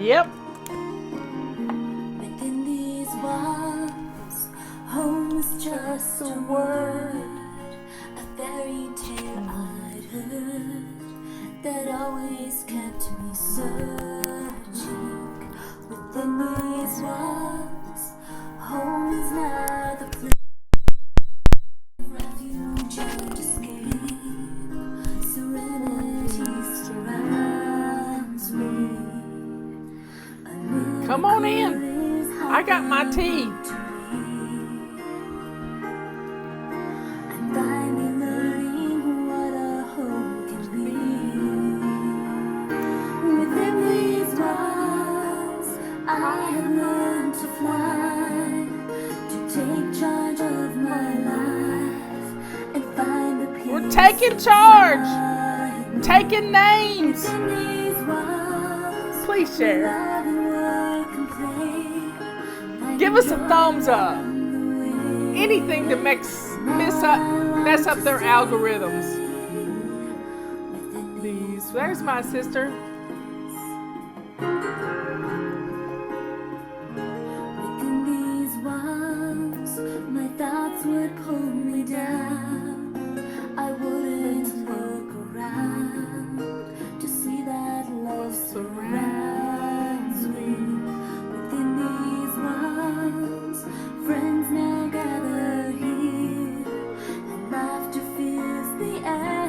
Yep. Within these walls, home is just a word, a fairy tale I'd heard that always kept me searching. Within these walls, home is not the place of refuge and escape. Serenity surrounds me. Come on in. I got my tea. I'm finally learning what a home can be. Within these walls, I have learned to fly, to take charge of my life, and find the peace. We're taking charge. inside me. Taking names. Within these walls, Please share. love and work and play. Give us a thumbs up. Finding joy along the way. Anything to mess up their algorithms. There's my sister. Within these walls, my thoughts would pull me down. I wouldn't look around to see that love surrounds me. Within these walls, friends now gather here, and laughter fills the air.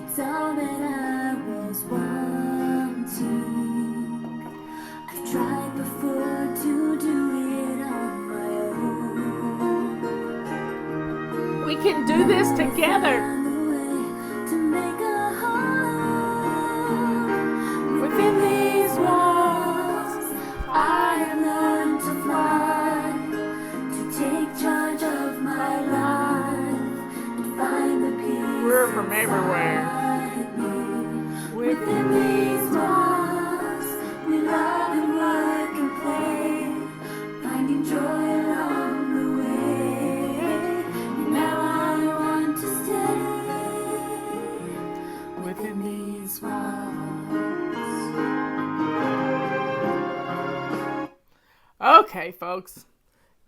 It's all that I was wanting. I've tried before to do it on my own. We can do this together. Found a way to make a home. Within these walls, I have learned to fly, to take charge of my life, and find the peace. We're from everywhere. inside me. Within these walls, we love and work and play, finding joy along the way. And now I want to stay within these walls. Okay, folks.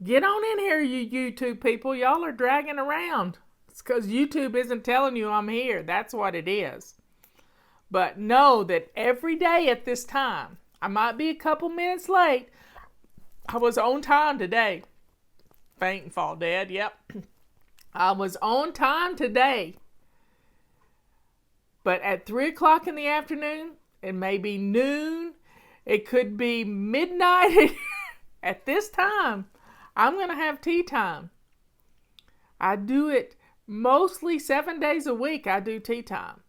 Get on in here, you YouTube people. Y'all are dragging around. It's because YouTube isn't telling you I'm here. That's what it is. But know that every day at this time, I might be a couple minutes late. I was on time today. Faint and fall dead, yep. I was on time today. But at 3 o'clock in the afternoon, it may be noon, it could be midnight. At this time, I'm going to have tea time. I do it mostly 7 days a week. I do tea time.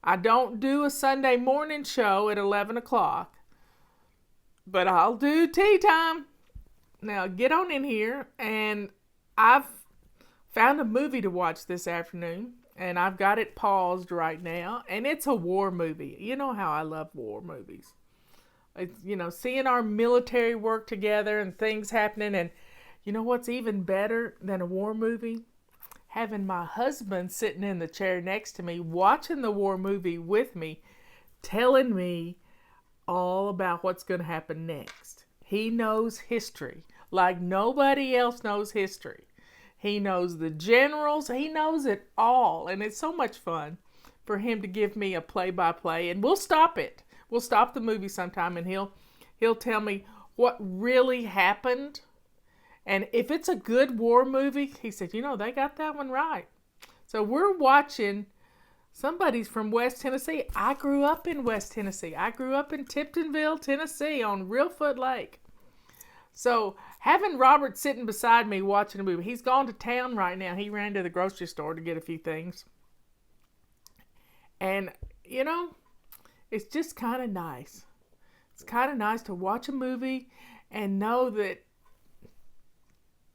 I don't do a Sunday morning show at 11 o'clock, but I'll do tea time. Now get on in here, and I've found a movie to watch this afternoon, and I've got it paused right now, and it's a war movie. You know how I love war movies. It's, seeing our military work together and things happening, and you know what's even better than a war movie? Having my husband sitting in the chair next to me, watching the war movie with me, telling me all about what's going to happen next. He knows history like nobody else knows history. He knows the generals. He knows it all. And it's so much fun for him to give me a play-by-play. And we'll stop it. We'll stop the movie sometime, and he'll tell me what really happened. And if it's a good war movie, he said, they got that one right. So we're watching somebody's from West Tennessee. I grew up in West Tennessee. I grew up in Tiptonville, Tennessee on Reelfoot Lake. So having Robert sitting beside me watching a movie, he's gone to town right now. He ran to the grocery store to get a few things. And, it's just kind of nice. It's kind of nice to watch a movie and know that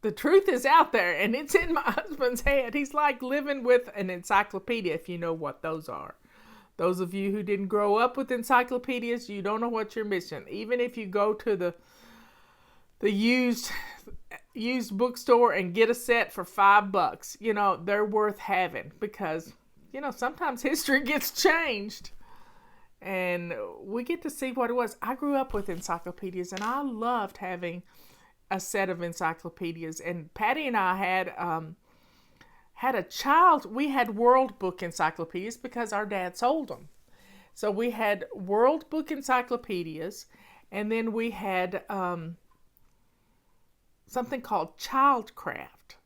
the truth is out there, and it's in my husband's head. He's like living with an encyclopedia, if you know what those are. Those of you who didn't grow up with encyclopedias, you don't know what you're missing. Even if you go to the used bookstore and get a set for $5, they're worth having because, sometimes history gets changed. and we get to see what it was. I grew up with encyclopedias, and I loved having a set of encyclopedias. And Patty and I had a child. We had World Book encyclopedias because our dad sold them. So we had World Book encyclopedias, and then we had something called Childcraft.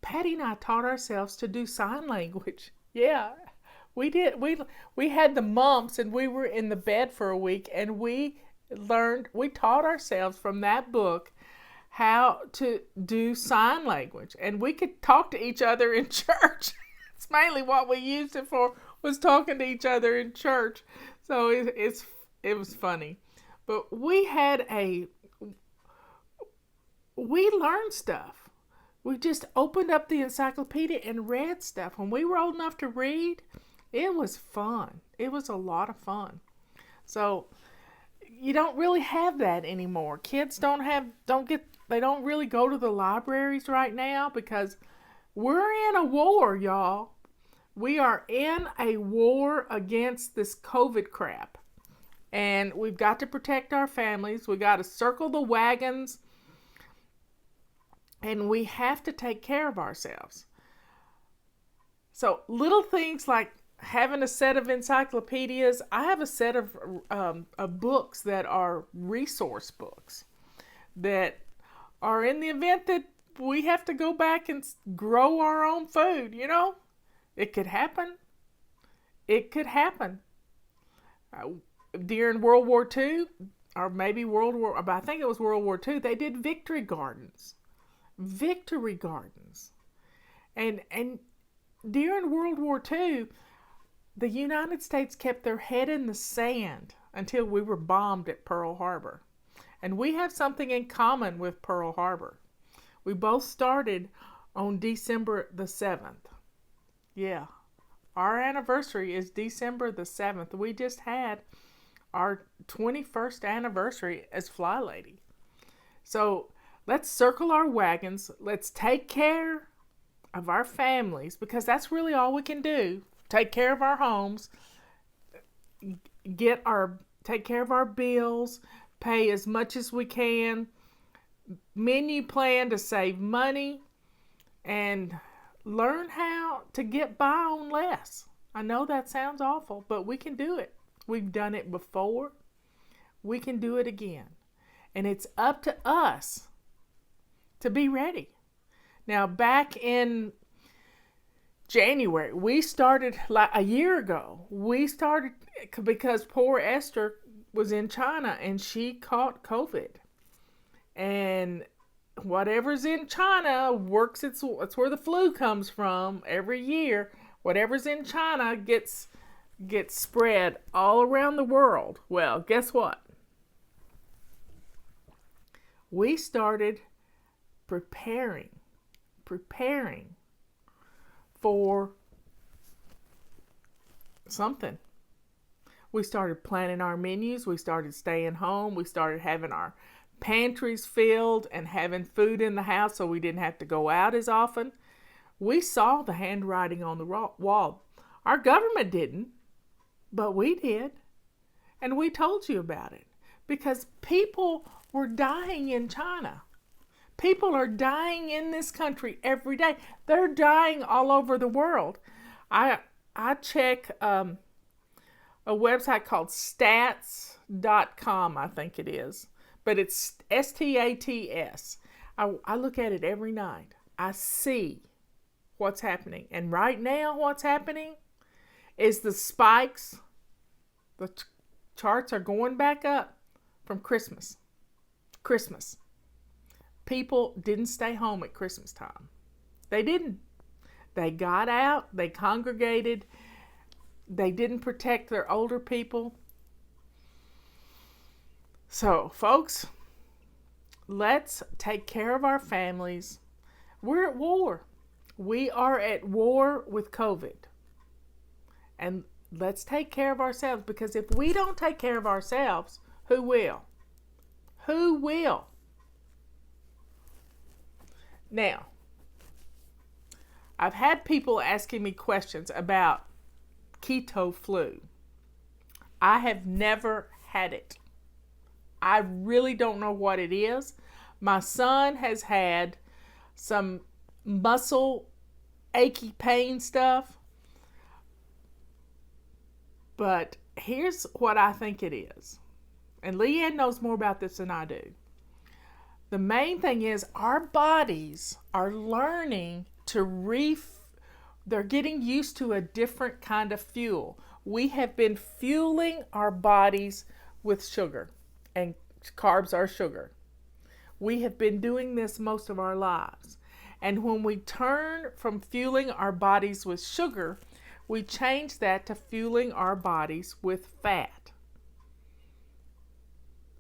Patty and I taught ourselves to do sign language. Yeah, we did. We had the mumps, and we were in the bed for a week, and we taught ourselves from that book how to do sign language, and we could talk to each other in church. It's mainly what we used it for, was talking to each other in church. So it was funny, but we learned stuff. We just opened up the encyclopedia and read stuff. When we were old enough to read, it was fun. It was a lot of fun. So you don't really have that anymore. Kids don't really go to the libraries right now because we're in a war, y'all. We are in a war against this COVID crap. And we've got to protect our families. We got to circle the wagons. And we have to take care of ourselves. So little things like having a set of encyclopedias. I have a set of books that are resource books that are in the event that we have to go back and grow our own food, you know. It could happen. It could happen. During World War II, or maybe I think it was World War II, they did victory gardens. Victory gardens. And during World War II, the United States kept their head in the sand until we were bombed at Pearl Harbor. And we have something in common with Pearl Harbor. We both started on December the 7th. Yeah. Our anniversary is December the 7th. We just had our 21st anniversary as FlyLady. So let's circle our wagons. Let's take care of our families, because that's really all we can do. Take care of our homes, take care of our bills, pay as much as we can, menu plan to save money, and learn how to get by on less. I know that sounds awful, but we can do it. We've done it before. We can do it again. And it's up to us to be ready. Now, back in January, we started like a year ago. We started because poor Esther was in China and she caught COVID. And whatever's in China works. It's where the flu comes from every year. Whatever's in China gets spread all around the world. Well, guess what? We started preparing for something. We started planning our menus. We started staying home. We started having our pantries filled and having food in the house so we didn't have to go out as often. We saw the handwriting on the wall. Our government didn't, but we did. And we told you about it because people were dying in China. People are dying in this country every day. They're dying all over the world. I check a website called stats.com, I think it is. But it's STATS. I look at it every night. I see what's happening. And right now what's happening is the spikes, the charts are going back up from Christmas. People didn't stay home at Christmas time. They didn't. They got out, they congregated, they didn't protect their older people. So, folks, let's take care of our families. We're at war. We are at war with COVID. And let's take care of ourselves, because if we don't take care of ourselves, who will? Who will? Now, I've had people asking me questions about keto flu. I have never had it. I really don't know what it is. My son has had some muscle achy pain stuff. But here's what I think it is. And Leanne knows more about this than I do. The main thing is our bodies are learning to they're getting used to a different kind of fuel. We have been fueling our bodies with sugar, and carbs are sugar. We have been doing this most of our lives. And when we turn from fueling our bodies with sugar, we change that to fueling our bodies with fat.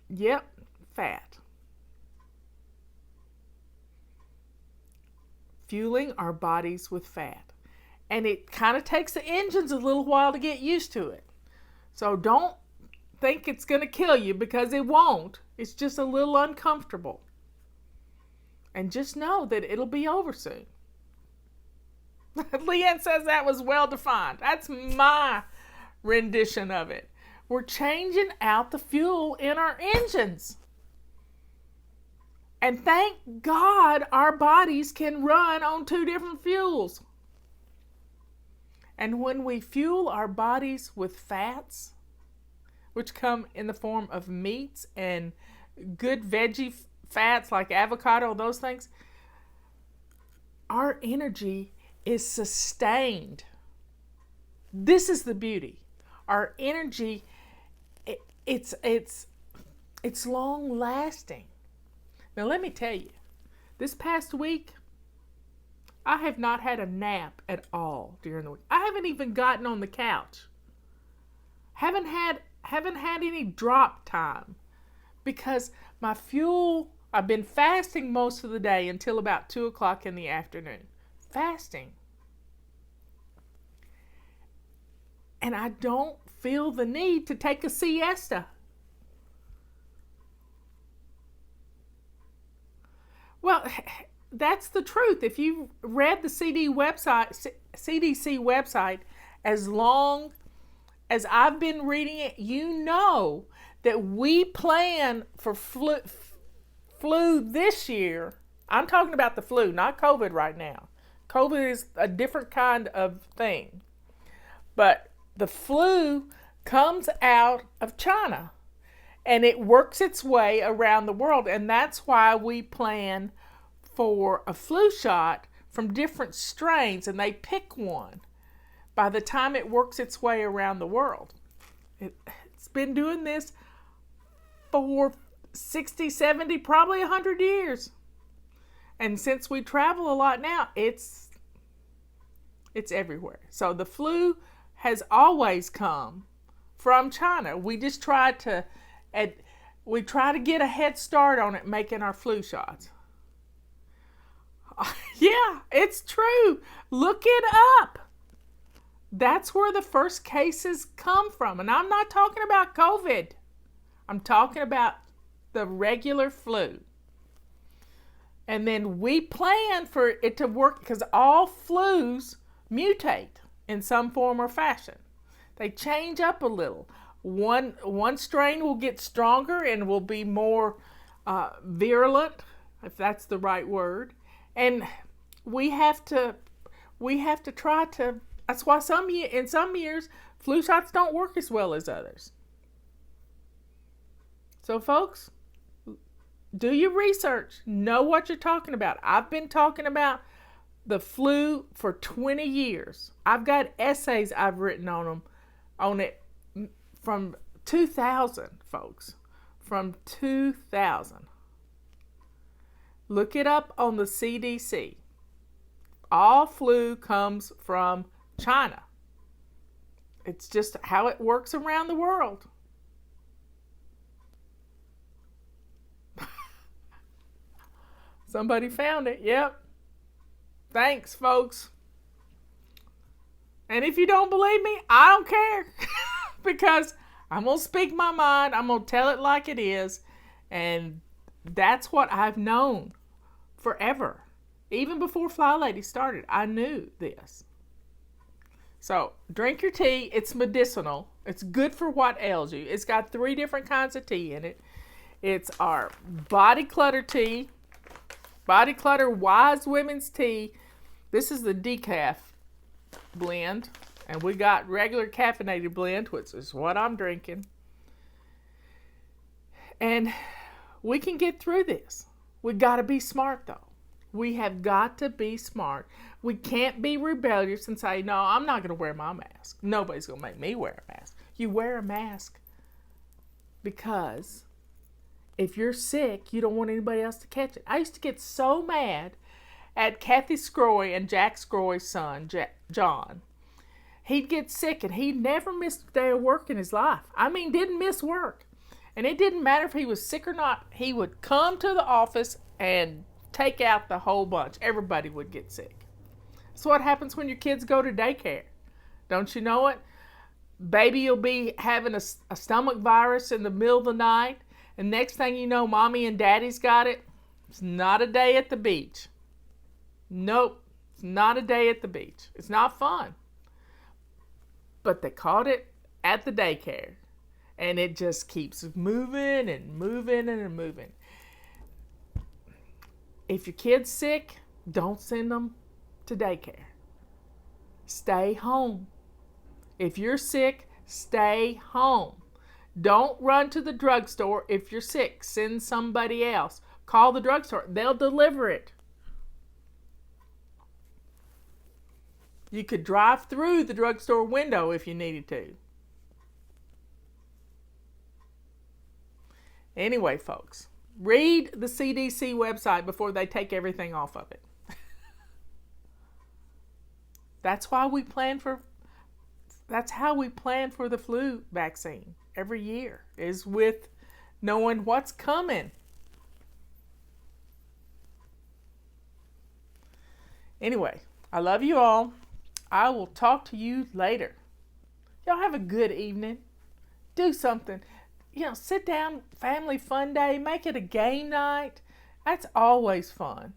Yep, fat. Fueling our bodies with fat. And it kind of takes the engines a little while to get used to it. So don't think it's going to kill you, because it won't. It's just a little uncomfortable. And just know that it'll be over soon. Leanne says that was well defined. That's my rendition of it. We're changing out the fuel in our engines. And thank God our bodies can run on 2 different fuels. And when we fuel our bodies with fats, which come in the form of meats and good veggie fats like avocado, those things, our energy is sustained. This is the beauty. Our energy, it's long lasting. Now let me tell you, this past week, I have not had a nap at all during the week. I haven't even gotten on the couch. Haven't had any drop time, because my fuel, I've been fasting most of the day until about 2 o'clock in the afternoon. Fasting. And I don't feel the need to take a siesta. Well, that's the truth. If you've read the CDC website as long as I've been reading it, you know that we plan for flu this year. I'm talking about the flu, not COVID right now. COVID is a different kind of thing. But the flu comes out of China, and it works its way around the world. And that's why we plan for a flu shot from different strains, and they pick one by the time it works its way around the world. It's been doing this for 60, 70, probably 100 years. And since we travel a lot now, it's everywhere. So the flu has always come from China. We just try to get a head start on it, making our flu shots. Yeah, it's true. Look it up. That's where the first cases come from. And I'm not talking about COVID. I'm talking about the regular flu. And then we plan for it to work, because all flus mutate in some form or fashion. They change up a little. One strain will get stronger and will be more virulent, if that's the right word. And we have to try to. That's why in some years flu shots don't work as well as others. So, folks, do your research. Know what you're talking about. I've been talking about the flu for 20 years. I've got essays I've written on it from 2000, folks. From 2000. Look it up on the CDC. All flu comes from China. It's just how it works around the world. Somebody found it. Yep. Thanks, folks. And if you don't believe me, I don't care. Because I'm going to speak my mind. I'm going to tell it like it is. And that's what I've known forever. Even before FlyLady started, I knew this. So drink your tea. It's medicinal. It's good for what ails you. It's got 3 different kinds of tea in it. It's our body clutter tea, body clutter wise women's tea. This is the decaf blend, and we got regular caffeinated blend, which is what I'm drinking. And we can get through this. We got to be smart, though. We have got to be smart. We can't be rebellious and say, no, I'm not going to wear my mask. Nobody's going to make me wear a mask. You wear a mask because if you're sick, you don't want anybody else to catch it. I used to get so mad at Kathy Scroy and Jack Scroy's son, John. He'd get sick and he never missed a day of work in his life. I mean, didn't miss work. And it didn't matter if he was sick or not. He would come to the office and take out the whole bunch. Everybody would get sick. That's what happens when your kids go to daycare. Don't you know it? Baby will be having a stomach virus in the middle of the night. And next thing you know, mommy and daddy's got it. It's not a day at the beach. Nope, it's not a day at the beach. It's not fun. But they caught it at the daycare. And it just keeps moving and moving and moving. If your kid's sick, don't send them to daycare. Stay home. If you're sick, stay home. Don't run to the drugstore if you're sick. Send somebody else. Call the drugstore. They'll deliver it. You could drive through the drugstore window if you needed to. Anyway, folks, read the CDC website before they take everything off of it. That's how we plan for the flu vaccine every year, is with knowing what's coming. Anyway, I love you all. I will talk to you later. Y'all have a good evening. Do something. Sit down, family fun day, make it a game night. That's always fun.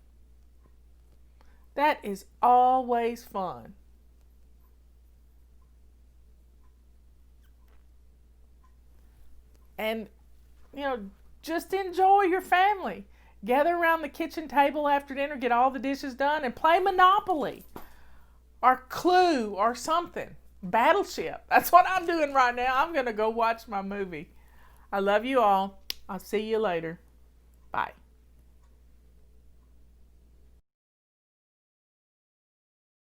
That is always fun. And, just enjoy your family. Gather around the kitchen table after dinner, get all the dishes done, and play Monopoly or Clue or something. Battleship. That's what I'm doing right now. I'm going to go watch my movie. I love you all. I'll see you later. Bye.